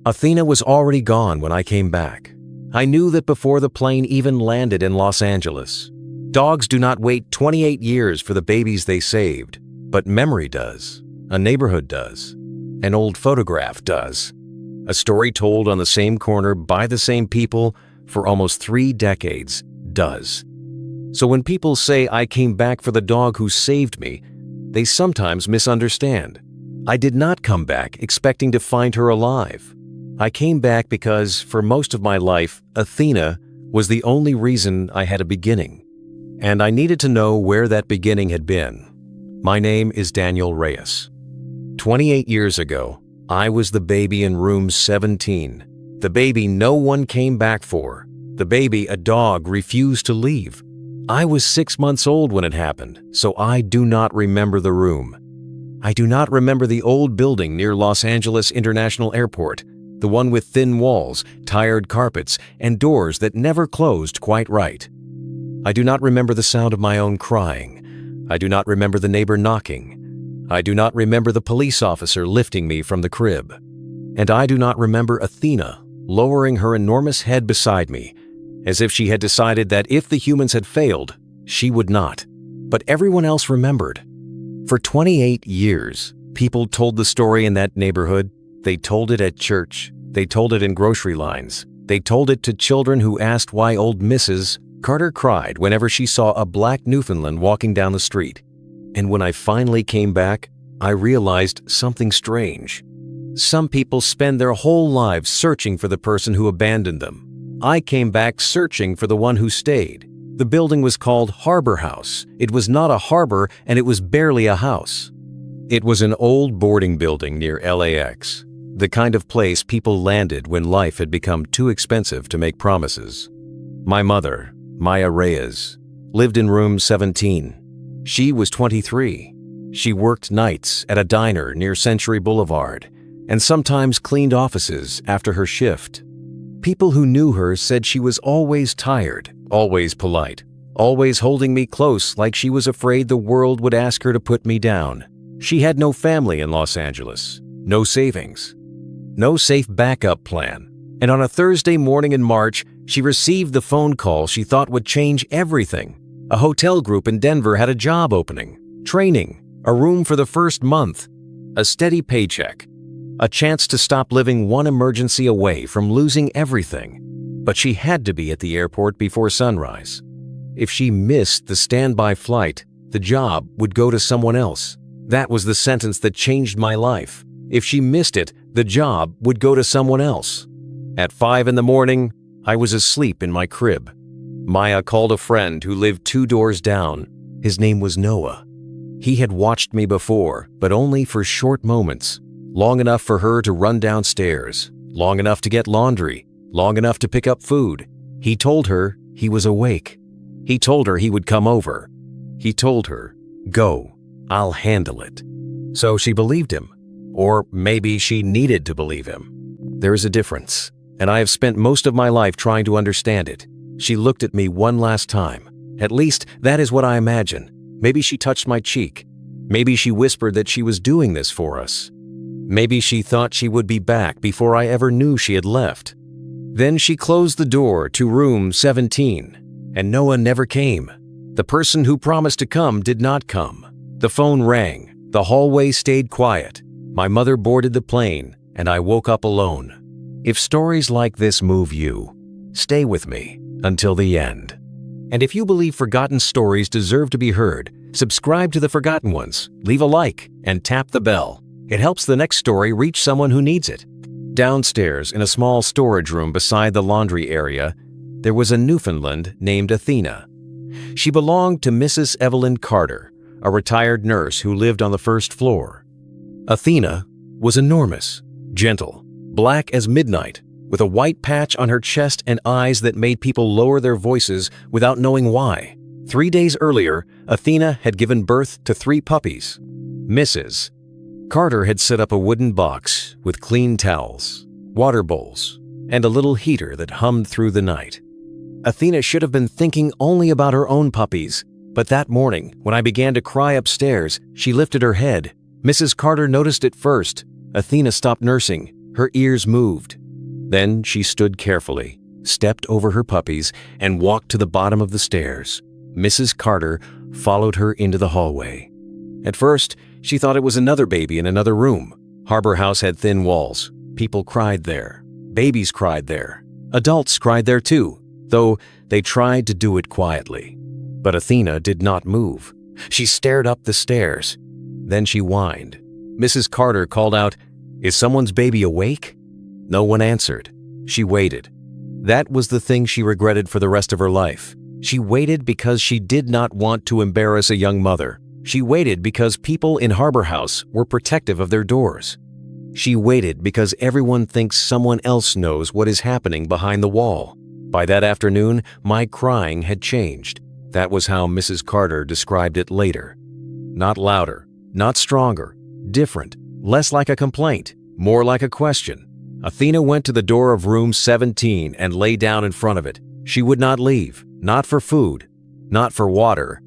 Athena was already gone when I came back. I knew that before the plane even landed in Los Angeles. Dogs do not wait 28 years for the babies they saved, but memory does. A neighborhood does. An old photograph does. A story told on the same corner by the same people for almost 3 decades does. So when people say I came back for the dog who saved me, they sometimes misunderstand. I did not come back expecting to find her alive. I came back because, for most of my life, Athena was the only reason I had a beginning. And I needed to know where that beginning had been. My name is Daniel Reyes. 28 years ago, I was the baby in room 17. The baby no one came back for. The baby a dog refused to leave. I was 6 months old when it happened, so I do not remember the room. I do not remember the old building near Los Angeles International Airport, the one with thin walls, tired carpets, and doors that never closed quite right. I do not remember the sound of my own crying. I do not remember the neighbor knocking. I do not remember the police officer lifting me from the crib. And I do not remember Athena lowering her enormous head beside me, as if she had decided that if the humans had failed, she would not. But everyone else remembered. For 28 years, people told the story in that neighborhood. They told it at church. They told it in grocery lines. They told it to children who asked why old Mrs. Carter cried whenever she saw a black Newfoundland walking down the street. And when I finally came back, I realized something strange. Some people spend their whole lives searching for the person who abandoned them. I came back searching for the one who stayed. The building was called Harbor House. It was not a harbor, and it was barely a house. It was an old boarding building near LAX, the kind of place people landed when life had become too expensive to make promises. My mother, Maya Reyes, lived in room 17. She was 23. She worked nights at a diner near Century Boulevard and sometimes cleaned offices after her shift. People who knew her said she was always tired, always polite, always holding me close like she was afraid the world would ask her to put me down. She had no family in Los Angeles, no savings, no safe backup plan. And on a Thursday morning in March, she received the phone call she thought would change everything. A hotel group in Denver had a job opening, training, a room for the first month, a steady paycheck, a chance to stop living one emergency away from losing everything. But she had to be at the airport before sunrise. If she missed the standby flight, the job would go to someone else. That was the sentence that changed my life. If she missed it, the job would go to someone else. At 5 in the morning, I was asleep in my crib. Maya called a friend who lived 2 doors down. His name was Noah. He had watched me before, but only for short moments. Long enough for her to run downstairs, long enough to get laundry, long enough to pick up food. He told her he was awake. He told her he would come over. He told her, "Go, I'll handle it." So she believed him. Or maybe she needed to believe him. There is a difference, and I have spent most of my life trying to understand it. She looked at me one last time. At least, that is what I imagine. Maybe she touched my cheek. Maybe she whispered that she was doing this for us. Maybe she thought she would be back before I ever knew she had left. Then she closed the door to room 17, and Noah never came. The person who promised to come did not come. The phone rang. The hallway stayed quiet. My mother boarded the plane, and I woke up alone. If stories like this move you, stay with me until the end. And if you believe forgotten stories deserve to be heard, subscribe to The Forgotten Ones, leave a like, and tap the bell. It helps the next story reach someone who needs it. Downstairs, in a small storage room beside the laundry area, there was a Newfoundland named Athena. She belonged to Mrs. Evelyn Carter, a retired nurse who lived on the first floor. Athena was enormous, gentle, black as midnight, with a white patch on her chest and eyes that made people lower their voices without knowing why. 3 days earlier, Athena had given birth to 3 puppies. Mrs. Carter had set up a wooden box with clean towels, water bowls, and a little heater that hummed through the night. Athena should have been thinking only about her own puppies, but that morning, when I began to cry upstairs, she lifted her head. Mrs. Carter noticed it first. Athena stopped nursing. Her ears moved. Then she stood carefully, stepped over her puppies, and walked to the bottom of the stairs. Mrs. Carter followed her into the hallway. At first, she thought it was another baby in another room. Harbor House had thin walls. People cried there. Babies cried there. Adults cried there too, though they tried to do it quietly. But Athena did not move. She stared up the stairs. Then she whined. Mrs. Carter called out, "Is someone's baby awake?" No one answered. She waited. That was the thing she regretted for the rest of her life. She waited because she did not want to embarrass a young mother. She waited because people in Harbor House were protective of their doors. She waited because everyone thinks someone else knows what is happening behind the wall. By that afternoon, my crying had changed. That was how Mrs. Carter described it later. Not louder, not stronger, different, less like a complaint, more like a question. Athena went to the door of room 17 and lay down in front of it. She would not leave, not for food, not for water,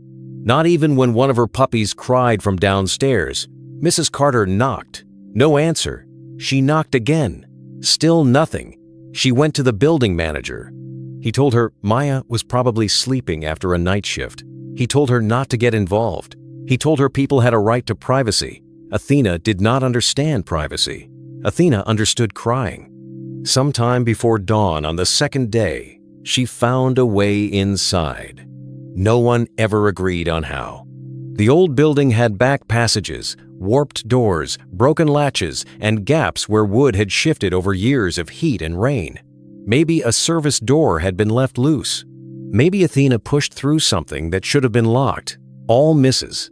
not even when one of her puppies cried from downstairs. Mrs. Carter knocked. No answer. She knocked again. Still nothing. She went to the building manager. He told her Maya was probably sleeping after a night shift. He told her not to get involved. He told her people had a right to privacy. Athena did not understand privacy. Athena understood crying. Sometime before dawn on the second day, she found a way inside. No one ever agreed on how. The old building had back passages, warped doors, broken latches, and gaps where wood had shifted over years of heat and rain. Maybe a service door had been left loose. Maybe Athena pushed through something that should have been locked. All Mrs.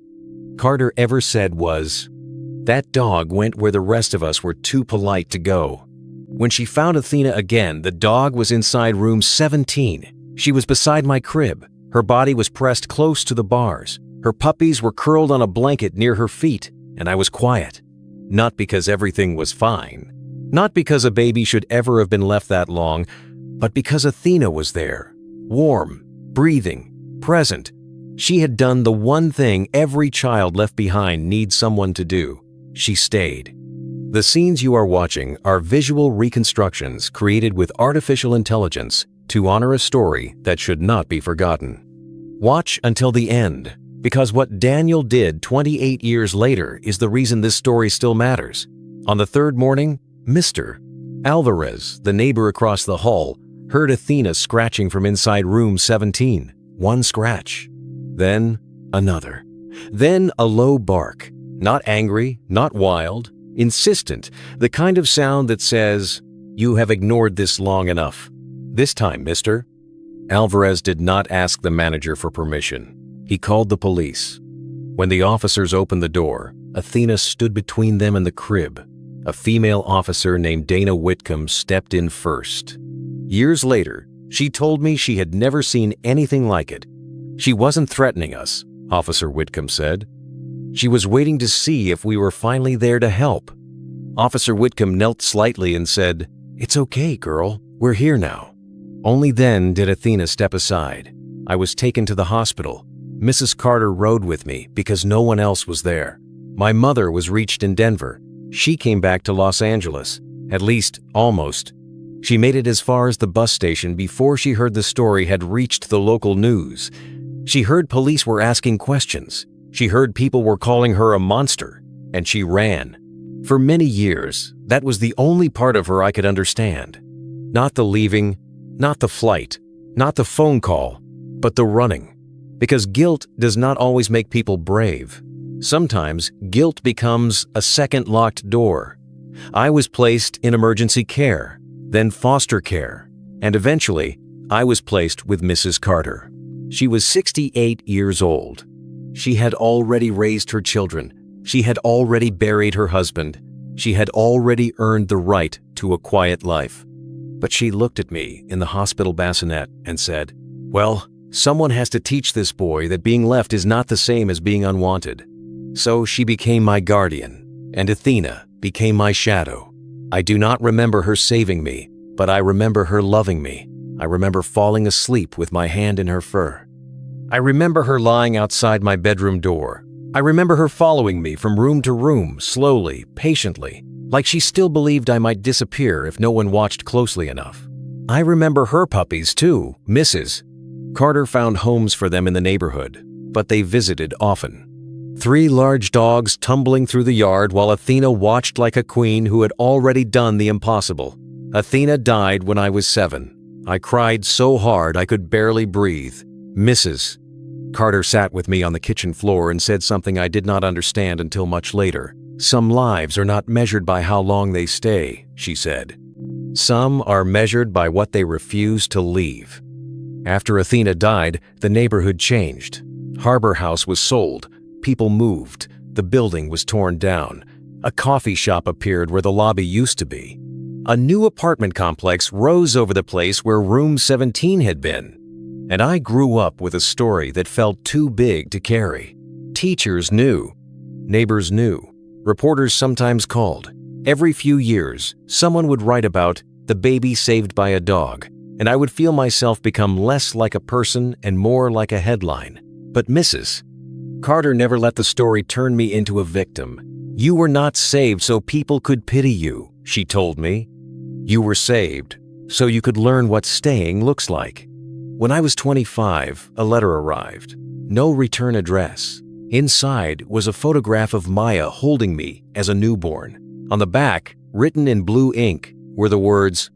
Carter ever said was, "That dog went where the rest of us were too polite to go." When she found Athena again, the dog was inside room 17. She was beside my crib. Her body was pressed close to the bars. Her puppies were curled on a blanket near her feet, and I was quiet. Not because everything was fine. Not because a baby should ever have been left that long, but because Athena was there, warm, breathing, present. She had done the one thing every child left behind needs someone to do. She stayed. The scenes you are watching are visual reconstructions created with artificial intelligence to honor a story that should not be forgotten. Watch until the end, because what Daniel did 28 years later is the reason this story still matters. On the third morning, Mr. Alvarez, the neighbor across the hall, heard Athena scratching from inside room 17. One scratch. Then another. Then a low bark. Not angry, not wild, insistent, the kind of sound that says, "You have ignored this long enough. This time, mister." Alvarez did not ask the manager for permission. He called the police. When the officers opened the door, Athena stood between them and the crib. A female officer named Dana Whitcomb stepped in first. Years later, she told me she had never seen anything like it. She wasn't threatening us, Officer Whitcomb said. She was waiting to see if we were finally there to help. Officer Whitcomb knelt slightly and said, "It's okay, girl. We're here now." Only then did Athena step aside. I was taken to the hospital. Mrs. Carter rode with me because no one else was there. My mother was reached in Denver. She came back to Los Angeles. At least, almost. She made it as far as the bus station before she heard the story had reached the local news. She heard police were asking questions. She heard people were calling her a monster, and she ran. For many years, that was the only part of her I could understand. Not the leaving, not the flight, not the phone call, but the running. Because guilt does not always make people brave. Sometimes guilt becomes a second locked door. I was placed in emergency care, then foster care, and eventually I was placed with Mrs. Carter. She was 68 years old. She had already raised her children. She had already buried her husband. She had already earned the right to a quiet life. But she looked at me in the hospital bassinet and said, "Well, someone has to teach this boy that being left is not the same as being unwanted." So she became my guardian, and Athena became my shadow. I do not remember her saving me, but I remember her loving me. I remember falling asleep with my hand in her fur. I remember her lying outside my bedroom door. I remember her following me from room to room, slowly, patiently. Like she still believed I might disappear if no one watched closely enough. I remember her puppies too, Mrs. Carter found homes for them in the neighborhood, but they visited often. 3 large dogs tumbling through the yard while Athena watched like a queen who had already done the impossible. Athena died when I was 7. I cried so hard I could barely breathe. Mrs. Carter sat with me on the kitchen floor and said something I did not understand until much later. Some lives are not measured by how long they stay, she said. Some are measured by what they refuse to leave. After Athena died, the neighborhood changed. Harbor House was sold. People moved. The building was torn down. A coffee shop appeared where the lobby used to be. A new apartment complex rose over the place where room 17 had been. And I grew up with a story that felt too big to carry. Teachers knew. Neighbors knew. Reporters sometimes called. Every few years, someone would write about the baby saved by a dog, and I would feel myself become less like a person and more like a headline. But Mrs. Carter never let the story turn me into a victim. You were not saved so people could pity you, she told me. You were saved so you could learn what staying looks like. When I was 25, a letter arrived. No return address. Inside was a photograph of Maya holding me as a newborn. On the back, written in blue ink, were the words,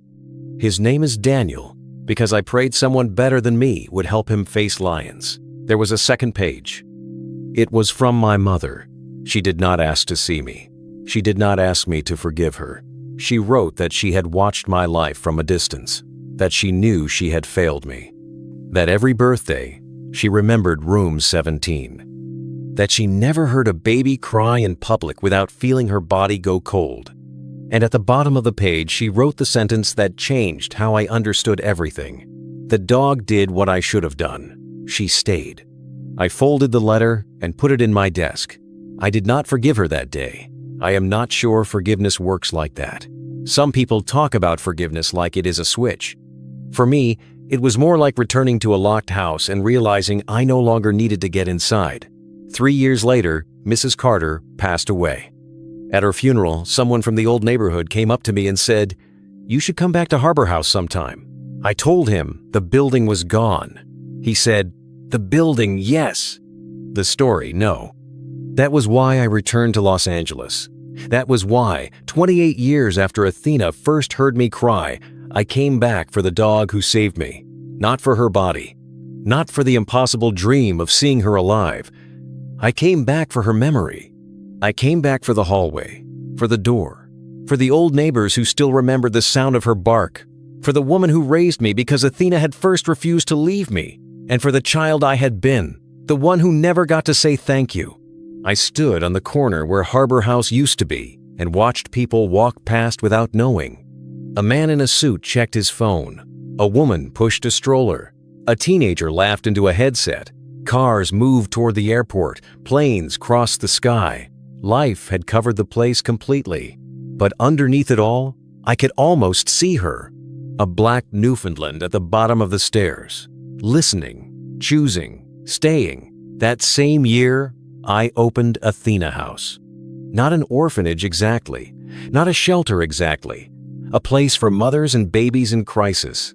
"His name is Daniel, because I prayed someone better than me would help him face lions." There was a second page. It was from my mother. She did not ask to see me. She did not ask me to forgive her. She wrote that she had watched my life from a distance, that she knew she had failed me, that every birthday she remembered room 17, that she never heard a baby cry in public without feeling her body go cold. And at the bottom of the page, she wrote the sentence that changed how I understood everything. The dog did what I should have done. She stayed. I folded the letter and put it in my desk. I did not forgive her that day. I am not sure forgiveness works like that. Some people talk about forgiveness like it is a switch. For me, it was more like returning to a locked house and realizing I no longer needed to get inside. 3 years later, Mrs. Carter passed away. At her funeral, someone from the old neighborhood came up to me and said, "You should come back to Harbor House sometime." I told him the building was gone. He said, "The building, yes." The story, no. That was why I returned to Los Angeles. That was why, 28 years after Athena first heard me cry, I came back for the dog who saved me. Not for her body. Not for the impossible dream of seeing her alive. I came back for her memory. I came back for the hallway, for the door, for the old neighbors who still remembered the sound of her bark, for the woman who raised me because Athena had first refused to leave me, and for the child I had been, the one who never got to say thank you. I stood on the corner where Harbor House used to be and watched people walk past without knowing. A man in a suit checked his phone. A woman pushed a stroller. A teenager laughed into a headset. Cars moved toward the airport. Planes crossed the sky. Life had covered the place completely. But underneath it all, I could almost see her. A black Newfoundland at the bottom of the stairs. Listening, choosing, staying. That same year, I opened Athena House. Not an orphanage exactly. Not a shelter exactly. A place for mothers and babies in crisis.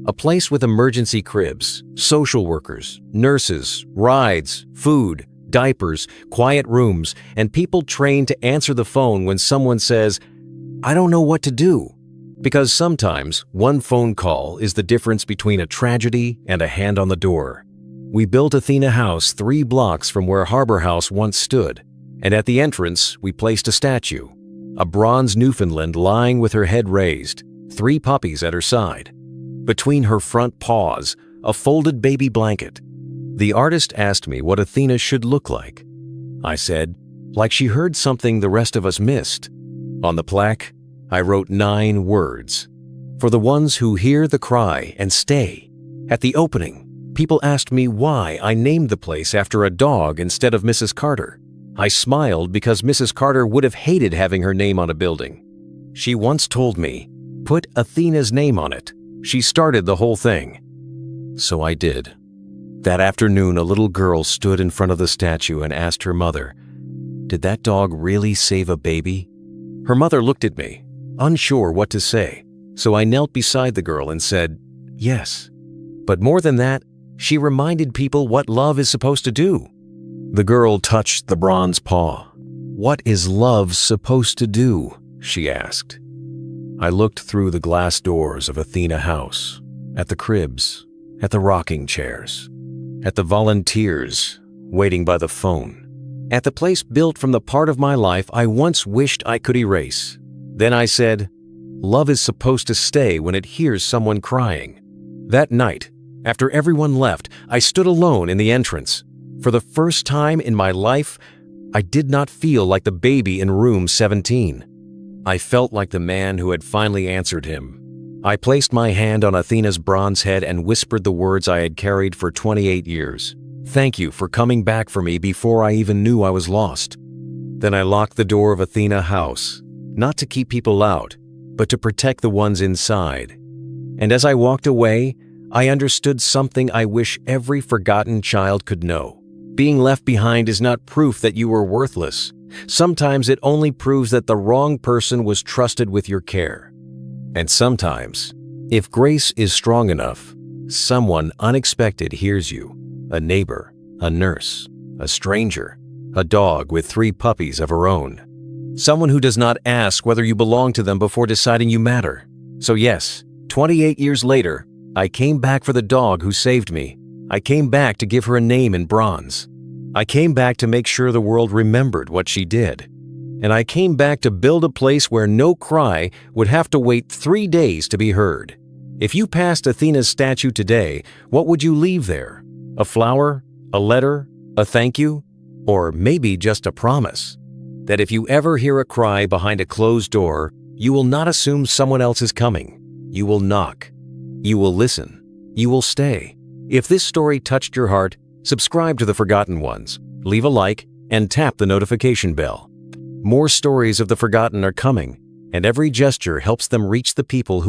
A place with emergency cribs, social workers, nurses, rides, food, diapers, quiet rooms, and people trained to answer the phone when someone says, "I don't know what to do." Because sometimes one phone call is the difference between a tragedy and a hand on the door. We built Athena House 3 blocks from where Harbor House once stood, and at the entrance we placed a statue. A bronze Newfoundland lying with her head raised, 3 puppies at her side. Between her front paws, a folded baby blanket. The artist asked me what Athena should look like. I said, like she heard something the rest of us missed. On the plaque, I wrote 9 words. For the ones who hear the cry and stay. At the opening, people asked me why I named the place after a dog instead of Mrs. Carter. I smiled because Mrs. Carter would have hated having her name on a building. She once told me, "Put Athena's name on it." She started the whole thing. So I did. That afternoon, a little girl stood in front of the statue and asked her mother, "Did that dog really save a baby?" Her mother looked at me, unsure what to say, so I knelt beside the girl and said, yes. But more than that, she reminded people what love is supposed to do. The girl touched the bronze paw. What is love supposed to do? She asked. I looked through the glass doors of Athena House, at the cribs, at the rocking chairs, at the volunteers waiting by the phone, at the place built from the part of my life I once wished I could erase. Then I said, love is supposed to stay when it hears someone crying. That night, after everyone left, I stood alone in the entrance. For the first time in my life, I did not feel like the baby in room 17. I felt like the man who had finally answered him. I placed my hand on Athena's bronze head and whispered the words I had carried for 28 years. Thank you for coming back for me before I even knew I was lost. Then I locked the door of Athena House, not to keep people out, but to protect the ones inside. And as I walked away, I understood something I wish every forgotten child could know. Being left behind is not proof that you were worthless. Sometimes it only proves that the wrong person was trusted with your care. And sometimes, if grace is strong enough, someone unexpected hears you. A neighbor, a nurse, a stranger, a dog with 3 puppies of her own. Someone who does not ask whether you belong to them before deciding you matter. So yes, 28 years later, I came back for the dog who saved me. I came back to give her a name in bronze. I came back to make sure the world remembered what she did. And I came back to build a place where no cry would have to wait 3 days to be heard. If you passed Athena's statue today, what would you leave there? A flower? A letter? A thank you? Or maybe just a promise? That if you ever hear a cry behind a closed door, you will not assume someone else is coming. You will knock. You will listen. You will stay. If this story touched your heart, subscribe to The Forgotten Ones, leave a like, and tap the notification bell. More stories of the forgotten are coming, and every gesture helps them reach the people who